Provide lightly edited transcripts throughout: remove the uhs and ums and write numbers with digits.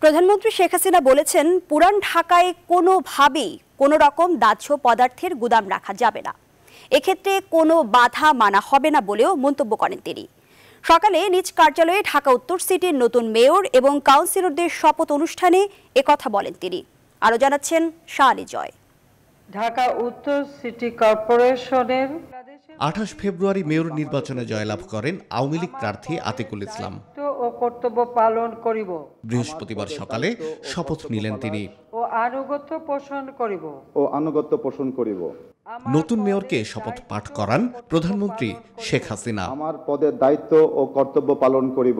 প্রধানমন্ত্রী শেখ হাসিনা বলেছেন, পুরান ঢাকায় কোনোভাবেই কোনো রকম দাহ্য পদার্থের গুদাম রাখা যাবে না। এক্ষেত্রে কোনো বাধা মানা হবে না বলেও মন্তব্য করেন তিনি। সকালে নিজ কার্যালয়ে ঢাকা উত্তর সিটির নতুন মেয়র এবং কাউন্সিলরদের শপথ অনুষ্ঠানে একথা বলেন তিনি। আরও জানাচ্ছেন শাহ আলী জয়। ঢাকা উত্তর সিটি কর্পোরেশনের 28 ফেব্রুয়ারি মেয়র নির্বাচনে জয়লাভ করেন আওয়ামী লীগ প্রার্থী আতিকুল ইসলাম। ও কর্তব্য পালন করিব। বৃহস্পতিবার সকালে শপথ নিলেন তিনি। আনুগত্য পোষণ করিব। নতুন মেয়রকে শপথ পাঠ করান প্রধানমন্ত্রী শেখ হাসিনা। আমার পদের দায়িত্ব ও কর্তব্য পালন করিব।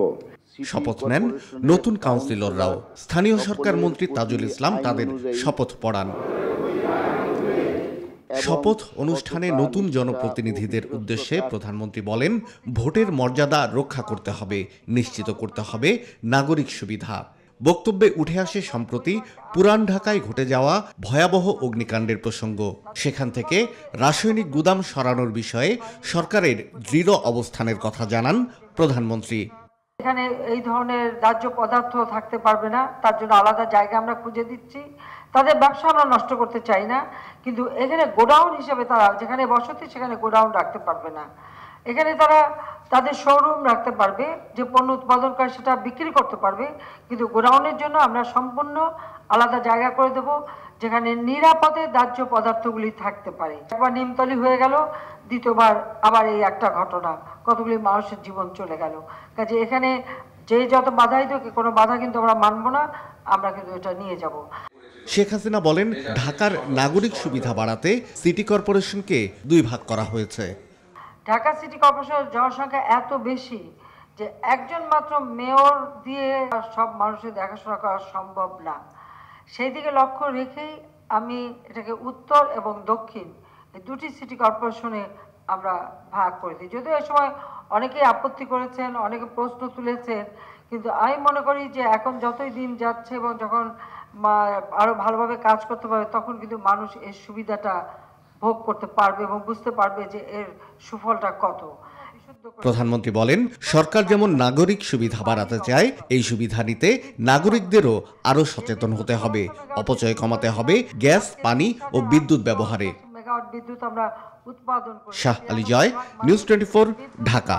শপথ নেন নতুন কাউন্সিলররাও। স্থানীয় সরকার মন্ত্রী তাজুল ইসলাম তাদের শপথ পড়ান। শপথ অনুষ্ঠানে নতুন জনপ্রতিনিধিদের উদ্দেশ্যে প্রধানমন্ত্রী বলেন, ভোটের মর্যাদা রক্ষা করতে হবে, নিশ্চিত করতে হবে নাগরিক সুবিধা। বক্তব্যে উঠে আসে সম্প্রতি পুরান ঢাকায় ঘটে যাওয়া ভয়াবহ অগ্নিকাণ্ডের প্রসঙ্গ। সেখান থেকে রাসায়নিক গুদাম সরানোর বিষয়ে সরকারের দৃঢ় অবস্থানের কথা জানান প্রধানমন্ত্রী। এখানে এই ধরনের দাহ্য পদার্থ থাকতে পারবে না, তার জন্য আলাদা জায়গা আমরা খুঁজে দিচ্ছি। তাদের ব্যবসা আমরা নষ্ট করতে চাই না, কিন্তু এখানে গোডাউন হিসেবে তারা যেখানে বসতি সেখানে গোডাউন রাখতে পারবে না। এখানে তারা তাদের শোরুম রাখতে পারবে, যে পণ্য উৎপাদন করে সেটা বিক্রি করতে পারবে, কিন্তু গোডাউনের জন্য আমরা সম্পূর্ণ আলাদা জায়গা করে দেব, যেখানে নিরাপদে দাহ্য পদার্থগুলি থাকতে পারে। একবার নিমতলি হয়ে গেল, দ্বিতীয়বার আবার এই একটা ঘটনা, কতগুলি মানুষের জীবন চলে গেল। কাজে এখানে যে যত বাধাই দেখ, কোনো বাধা কিন্তু আমরা মানব না, আমরা কিন্তু এটা নিয়ে যাব। শেখ হাসিনা বলেন, ঢাকার নাগরিক সুবিধা বাড়াতে সিটি কর্পোরেশনকে 2 ভাগ করা হয়েছে। ঢাকা সিটি কর্পোরেশনের জনসংখ্যা এত বেশি যে একজন মাত্র মেয়র দিয়ে সব মানুষের দেখাশোনা করা সম্ভব না। সেই দিকে লক্ষ্য রেখেই আমি এটাকে উত্তর এবং দক্ষিণ এই দুটি সিটি কর্পোরেশনে আমরা ভাগ করে দিই। যদিও এই সময় অনেকেই আপত্তি করেছেন, অনেকে প্রশ্ন তুলেছেন, কিন্তু আমি মনে করি যে এখন যতই দিন যাচ্ছে এবং যখন আরো ভালোভাবে কাজ করতে পারবে, তখন কিন্তু মানুষ এর সুবিধাটা ভোগ করতে পারবে এবং বুঝতে পারবে যে এর সুফলটা কত। প্রধানমন্ত্রী বলেন, সরকার যেমন নাগরিক সুবিধা বাড়াতে চায়, এই সুবিধা নিতে নাগরিকদেরও আরো সচেতন হতে হবে। অপচয় কমাতে হবে গ্যাস, পানি ও বিদ্যুৎ ব্যবহারে। মেগাওয়াট বিদ্যুৎ আমরা উৎপাদন করি। শাহ আলী জয়, নিউজ 24, ঢাকা।